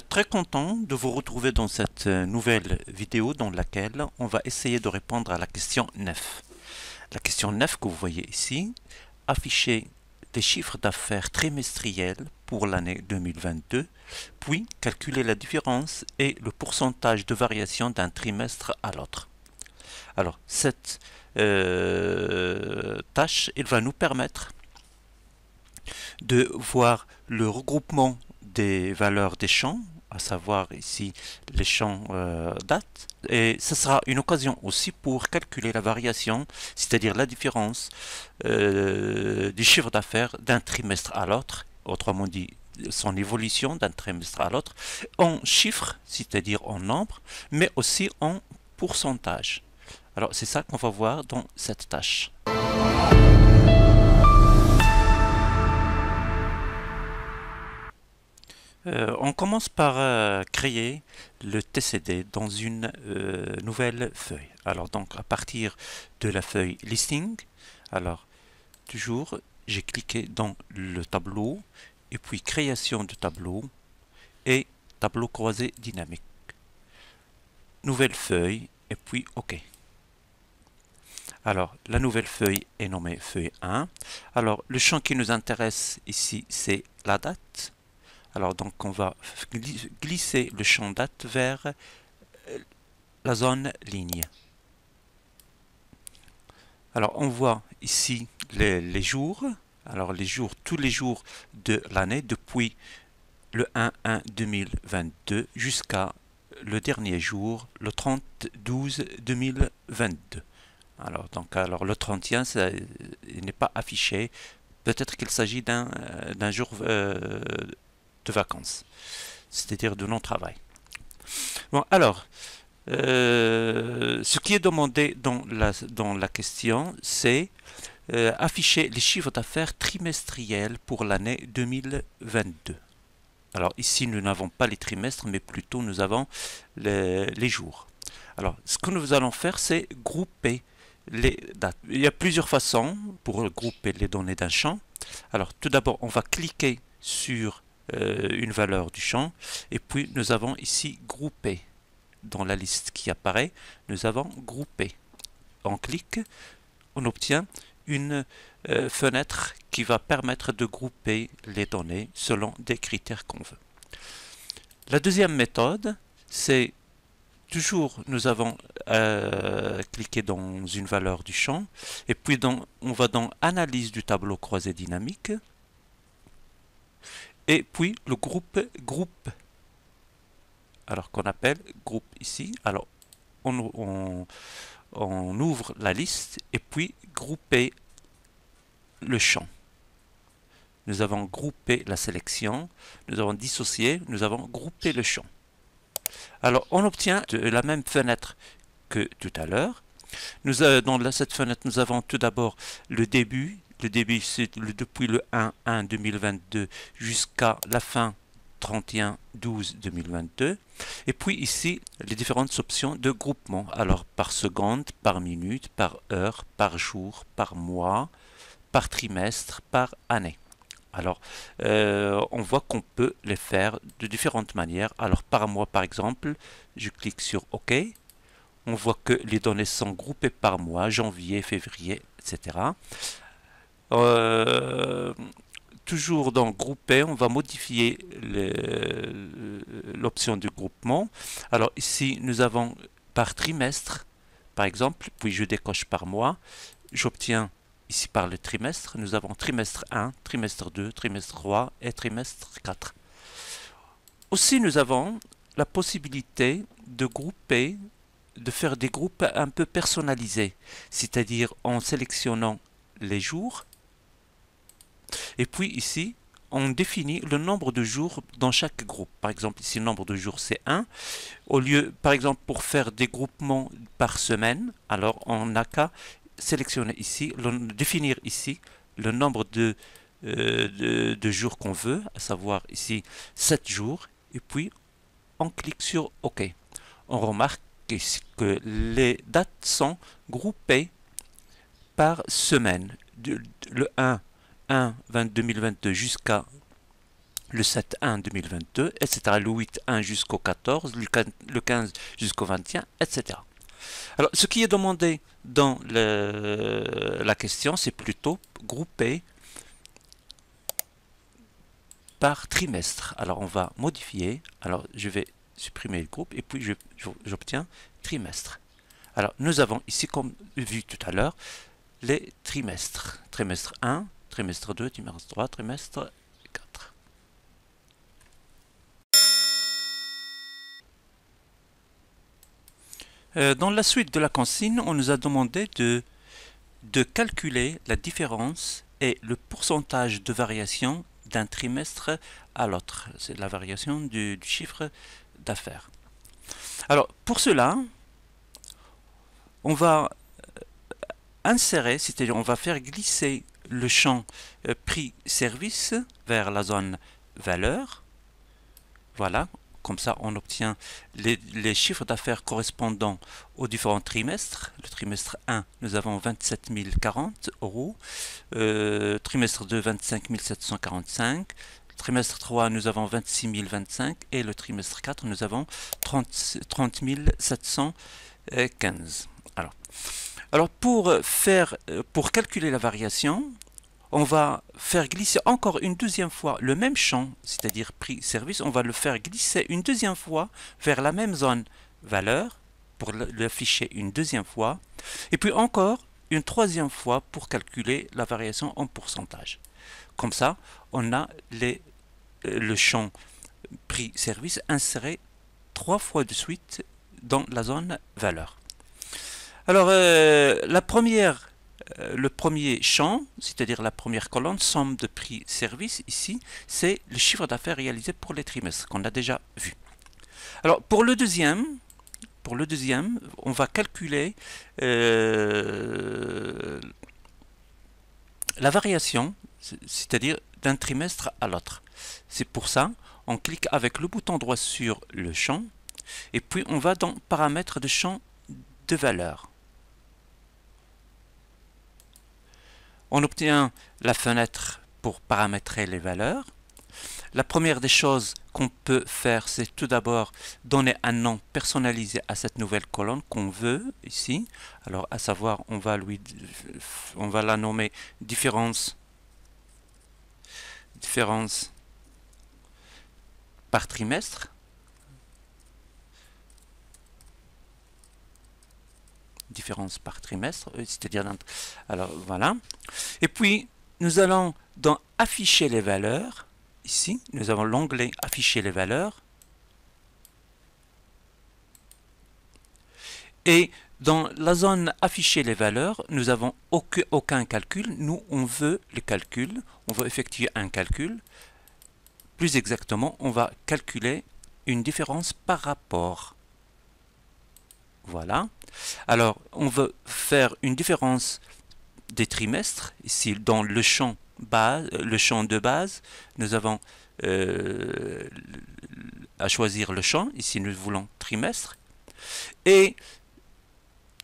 Très content de vous retrouver dans cette nouvelle vidéo dans laquelle on va essayer de répondre à la question 9. La question 9 que vous voyez ici, afficher des chiffres d'affaires trimestriels pour l'année 2022, puis calculer la différence et le pourcentage de variation d'un trimestre à l'autre. Alors, cette tâche, elle va nous permettre de voir le regroupement des valeurs des champs, à savoir ici les champs date, et ce sera une occasion aussi pour calculer la variation, c'est-à-dire la différence du chiffre d'affaires d'un trimestre à l'autre, autrement dit son évolution d'un trimestre à l'autre, en chiffres, c'est-à-dire en nombre, mais aussi en pourcentage. Alors c'est ça qu'on va voir dans cette tâche. On commence par créer le TCD dans une nouvelle feuille. Alors donc à partir de la feuille listing, alors toujours j'ai cliqué dans le tableau et puis création de tableau et tableau croisé dynamique. Nouvelle feuille et puis OK. Alors la nouvelle feuille est nommée feuille 1. Alors le champ qui nous intéresse ici c'est la date. Alors donc on va glisser le champ date vers la zone ligne. Alors on voit ici les jours. Alors les jours, tous les jours de l'année depuis le 1-1-2022 jusqu'à le dernier jour, le 30-12-2022. Alors le 31, ça n'est pas affiché. Peut-être qu'il s'agit d'un jour de vacances, c'est-à-dire de non-travail. Bon, alors, ce qui est demandé dans la question, c'est afficher les chiffres d'affaires trimestriels pour l'année 2022. Alors ici, nous n'avons pas les trimestres, mais plutôt nous avons les jours. Alors, ce que nous allons faire, c'est grouper les dates. Il y a plusieurs façons pour grouper les données d'un champ. Alors, tout d'abord, on va cliquer sur une valeur du champ, et puis nous avons ici grouper. Dans la liste qui apparaît, nous avons groupé. On clique, on obtient une fenêtre qui va permettre de grouper les données selon des critères qu'on veut. La deuxième méthode, c'est toujours nous avons cliqué dans une valeur du champ et puis on va dans analyse du tableau croisé dynamique et puis le groupe alors qu'on appelle groupe ici. Alors on ouvre la liste et puis grouper le champ. Nous avons groupé la sélection, nous avons dissocié, nous avons groupé le champ. Alors on obtient la même fenêtre que tout à l'heure. Dans cette fenêtre, nous avons tout d'abord le début. Le début, c'est depuis le 1-1-2022 jusqu'à la fin 31-12-2022. Et puis ici, les différentes options de groupement. Alors par seconde, par minute, par heure, par jour, par mois, par trimestre, par année. Alors, on voit qu'on peut les faire de différentes manières. Alors par mois, par exemple, je clique sur OK. On voit que les données sont groupées par mois, janvier, février, etc. Toujours dans grouper, on va modifier l'option du groupement. Alors ici, nous avons par trimestre, par exemple, puis je décoche par mois. J'obtiens ici par le trimestre. Nous avons trimestre 1, trimestre 2, trimestre 3 et trimestre 4. Aussi, nous avons la possibilité de grouper, de faire des groupes un peu personnalisés, c'est-à-dire en sélectionnant les jours et puis ici on définit le nombre de jours dans chaque groupe. Par exemple ici le nombre de jours c'est 1. Au lieu par exemple pour faire des groupements par semaine, alors on n'a qu'à sélectionner ici, définir ici le nombre de jours qu'on veut, à savoir ici 7 jours, et puis on clique sur OK. On remarque que les dates sont groupées par semaine. Le 1 2022 jusqu'à le 7-1 2022, etc. Le 8-1 jusqu'au 14, le 15 jusqu'au 21, etc. Alors, ce qui est demandé dans la question, c'est plutôt groupé par trimestre. Alors, on va modifier. Alors, je vais supprimer le groupe et puis j'obtiens trimestre. Alors, nous avons ici, comme vu tout à l'heure, les trimestres. Trimestre 1, trimestre 2, trimestre 3, trimestre 4. Dans la suite de la consigne, on nous a demandé de calculer la différence et le pourcentage de variation d'un trimestre à l'autre. C'est la variation du chiffre d'affaires. Alors, pour cela, on va insérer, c'est-à-dire on va faire glisser le champ prix-service vers la zone valeur. Voilà, comme ça on obtient les chiffres d'affaires correspondant aux différents trimestres. Le trimestre 1, nous avons 27 040 euros. Trimestre 2, 25 745. Trimestre 3, nous avons 26 025. Et le trimestre 4, nous avons 30 715. Alors pour calculer la variation, on va faire glisser encore une deuxième fois le même champ, c'est-à-dire prix-service, on va le faire glisser une deuxième fois vers la même zone valeur, pour l'afficher une deuxième fois, et puis encore une troisième fois pour calculer la variation en pourcentage. Comme ça, on a le champ prix-service inséré 3 fois de suite dans la zone valeur. Alors, le premier champ, c'est-à-dire la première colonne, somme de prix-service, ici, c'est le chiffre d'affaires réalisé pour les trimestres, qu'on a déjà vu. Alors, pour le deuxième, on va calculer la variation, c'est-à-dire d'un trimestre à l'autre. C'est pour ça, on clique avec le bouton droit sur le champ, et puis on va dans paramètres de champ de valeur. On obtient la fenêtre pour paramétrer les valeurs. La première des choses qu'on peut faire, c'est tout d'abord donner un nom personnalisé à cette nouvelle colonne qu'on veut ici. Alors, à savoir, on va la nommer différence par trimestre. Différence par trimestre, c'est-à-dire, alors voilà. Et puis, nous allons dans afficher les valeurs. Ici, nous avons l'onglet afficher les valeurs. Et dans la zone afficher les valeurs, nous n'avons aucun calcul. Nous, on veut le calcul. On veut effectuer un calcul. Plus exactement, on va calculer une différence par rapport. Voilà. Alors, on veut faire une différence des trimestres. Ici, dans le champ de base, nous avons à choisir le champ. Ici, nous voulons trimestre. Et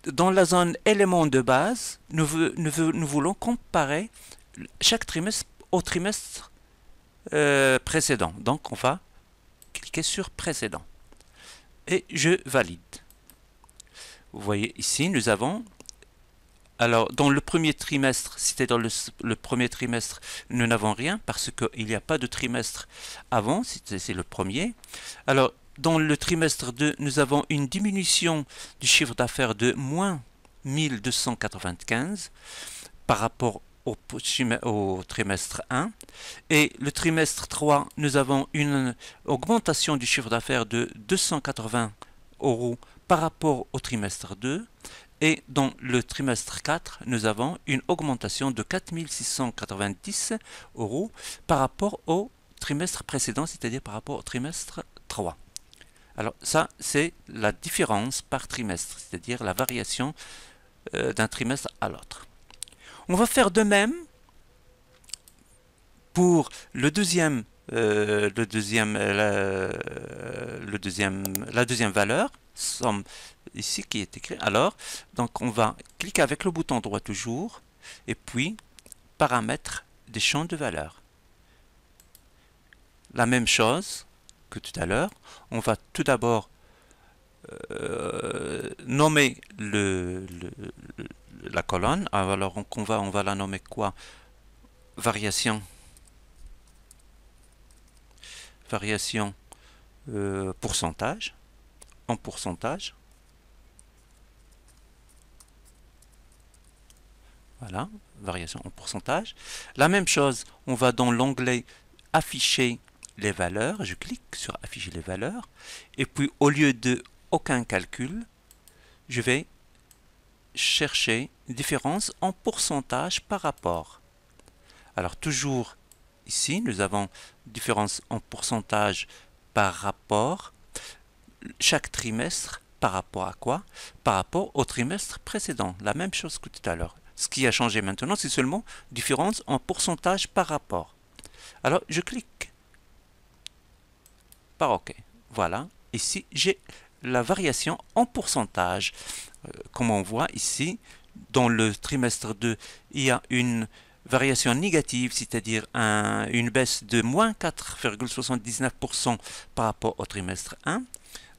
dans la zone élément de base, nous voulons comparer chaque trimestre au trimestre précédent. Donc, on va cliquer sur précédent. Et je valide. Vous voyez ici, nous avons, alors dans le premier trimestre, c'était dans le premier trimestre, nous n'avons rien parce qu'il n'y a pas de trimestre avant, c'est le premier. Alors dans le trimestre 2, nous avons une diminution du chiffre d'affaires de moins 1295 par rapport au trimestre 1. Et le trimestre 3, nous avons une augmentation du chiffre d'affaires de 280 € par rapport au trimestre 2, et dans le trimestre 4, nous avons une augmentation de 4 690 € par rapport au trimestre précédent, c'est-à-dire par rapport au trimestre 3. Alors ça, c'est la différence par trimestre, c'est-à-dire la variation d'un trimestre à l'autre. On va faire de même pour la deuxième valeur, somme ici qui est écrit. Alors, donc on va cliquer avec le bouton droit toujours, et puis paramètres des champs de valeur. la même chose que tout à l'heure. On va tout d'abord nommer la colonne. Alors on va la nommer quoi? Variation pourcentage, en pourcentage. Voilà, variation en pourcentage. La même chose, on va dans l'onglet afficher les valeurs. Je clique sur afficher les valeurs. Et puis au lieu de aucun calcul, je vais chercher différence en pourcentage par rapport. Alors toujours ici, nous avons différence en pourcentage par rapport. Chaque trimestre, par rapport à quoi? Par rapport au trimestre précédent. La même chose que tout à l'heure. Ce qui a changé maintenant, c'est seulement différence en pourcentage par rapport. Alors, je clique par OK. Voilà. Ici, j'ai la variation en pourcentage. Comme on voit ici, dans le trimestre 2, il y a une variation négative, c'est-à-dire une baisse de moins 4,79% par rapport au trimestre 1.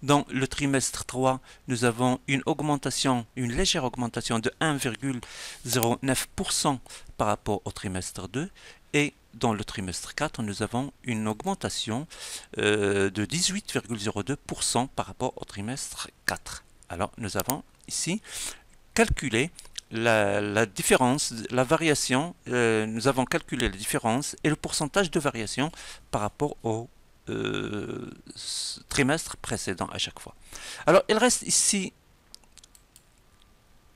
Dans le trimestre 3, nous avons une augmentation, une légère augmentation de 1,09% par rapport au trimestre 2. Et dans le trimestre 4, nous avons une augmentation de 18,02% par rapport au trimestre 4. Alors, nous avons ici calculé la différence, la variation, nous avons calculé la différence et le pourcentage de variation par rapport au trimestre précédent à chaque fois. Alors, il reste ici,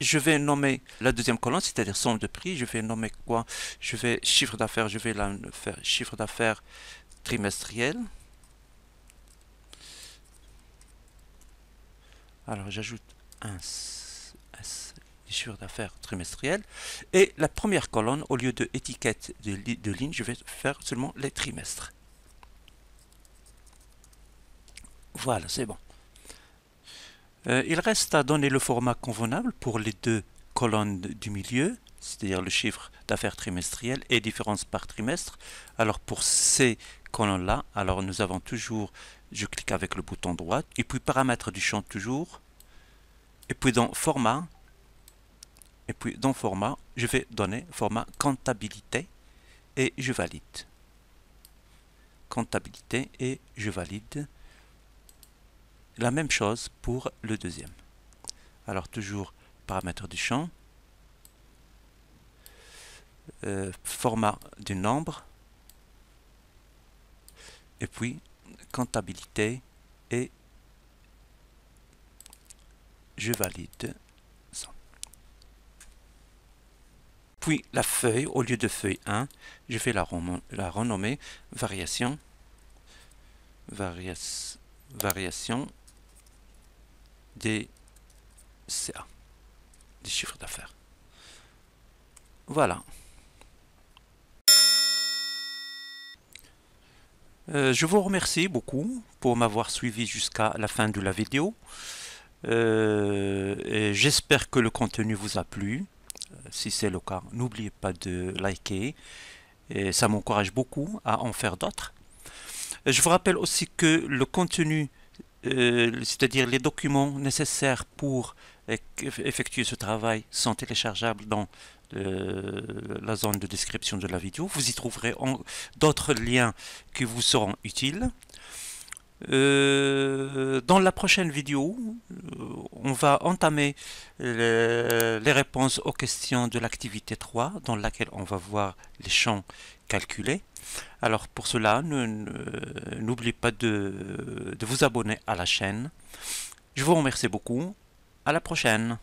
je vais nommer la deuxième colonne, c'est-à-dire somme de prix. Je vais nommer quoi? Je vais chiffre d'affaires, je vais la faire chiffre d'affaires trimestriel. Alors, j'ajoute un chiffre d'affaires trimestriel. Et la première colonne, au lieu de étiquette de ligne, je vais faire seulement les trimestres. Voilà, c'est bon. Il reste à donner le format convenable pour les deux colonnes du milieu, c'est-à-dire le chiffre d'affaires trimestriel et différence par trimestre. Alors pour ces colonnes-là, alors nous avons toujours, je clique avec le bouton droit, et puis paramètres du champ toujours, et puis dans format, je vais donner format comptabilité et je valide. Comptabilité et je valide. La même chose pour le deuxième. Alors toujours paramètres du champ, format du nombre, et puis comptabilité et je valide ça. Puis la feuille, au lieu de feuille 1, je vais la renommer variation des CA, des chiffres d'affaires. Voilà. Je vous remercie beaucoup pour m'avoir suivi jusqu'à la fin de la vidéo. J'espère que le contenu vous a plu. Si c'est le cas, n'oubliez pas de liker. Et ça m'encourage beaucoup à en faire d'autres. Je vous rappelle aussi que le contenu, c'est-à-dire les documents nécessaires pour effectuer ce travail, sont téléchargeables dans la zone de description de la vidéo. Vous y trouverez d'autres liens qui vous seront utiles. Dans la prochaine vidéo, on va entamer les réponses aux questions de l'activité 3, dans laquelle on va voir les champs calculés. Alors pour cela, n'oubliez pas de vous abonner à la chaîne. Je vous remercie beaucoup. À la prochaine.